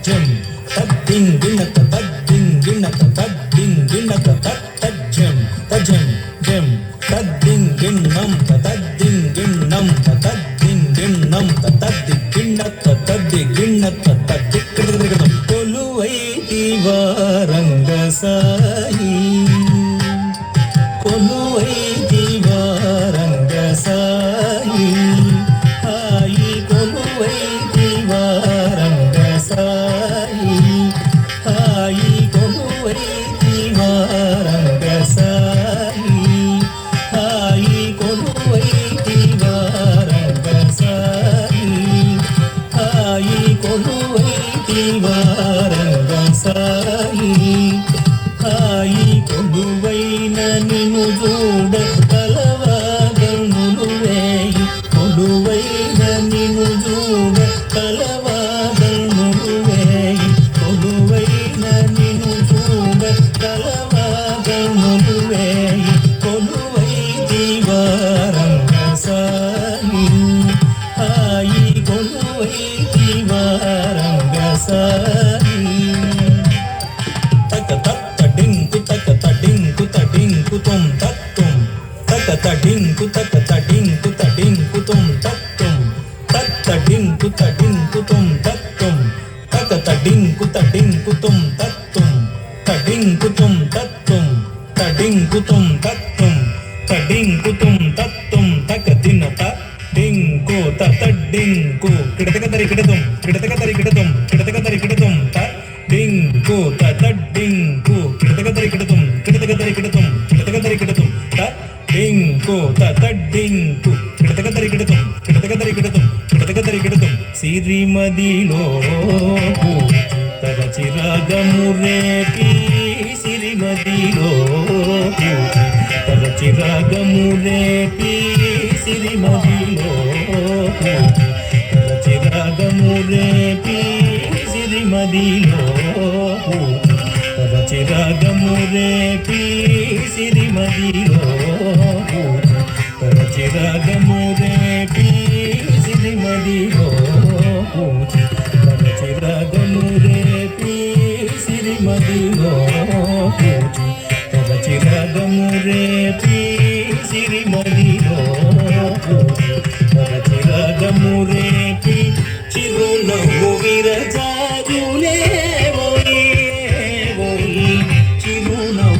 తజ్జం తద్దిం గిణత తద్దిం గిణత తద్దిం గిణత తజ్జం తజం జం తద్దిం గిణం తద్దిం గిణం తద్దిం గిణం తద్ది గిణత తద్ది గిణత తద్ది కొలువైతివా రంగసాయి కొలువైతివా రంగసాయి హాయి కొలువైతివా రంగసాయి హాయి కొలువైతివా రంగసాయి హాయి కొలువైతివా రంగసాయి హాయి కొలువైతివా రంగసాయి హాయి కొలువైన నిన్ను చూడ కలవాదములు వేయి కొలువైన నిన్ను చూడ కలవాదములు వేయి కొలువైన నిన్ను చూడ కలవాదములు వేయి కొలువైతివా రంగసాయి హాయి కొలువైతివా రంగసాయి తక తడింకు తక తడింకు తడింకు తుం తత్తుం తక తడింకు తుం తత్తుం తడింకు తుం తత్తుం తక తడింకు తుం తత్తుం తడింకు తుం తత్తుం తడింకు తుం తత్తుం తడింకు తుం తత్తుం తక దినత డింకు తడింకు కిడతక తరి కిడతుం కిడతక తరి కిడతుం కిడతక తరి కిడతుం త డింకు తడింకు కిడతక తరి కిడతుం కిడతక తరి కిడతుం కిడతక తరి కిడతుం త డింకు తడింకు కిడతక తరి కిడతుం కిడతక తరి కిడతుం కిడతక తరి కిడతుం సిరిమదిలో తరచి రాగము రేపి సిరిమదిలో తరచి రాగము రేపి సిరిమదిలో తరచి రాగము రేపి సిరిమదిలో తరచి రాగము రేపి సిరిమదిలో తరచి రాగము రేపి సిరిమదిలో తరచి రాగము రేపి సిరిమదిలో తరచి రాగము రేపి సిరిమదిలో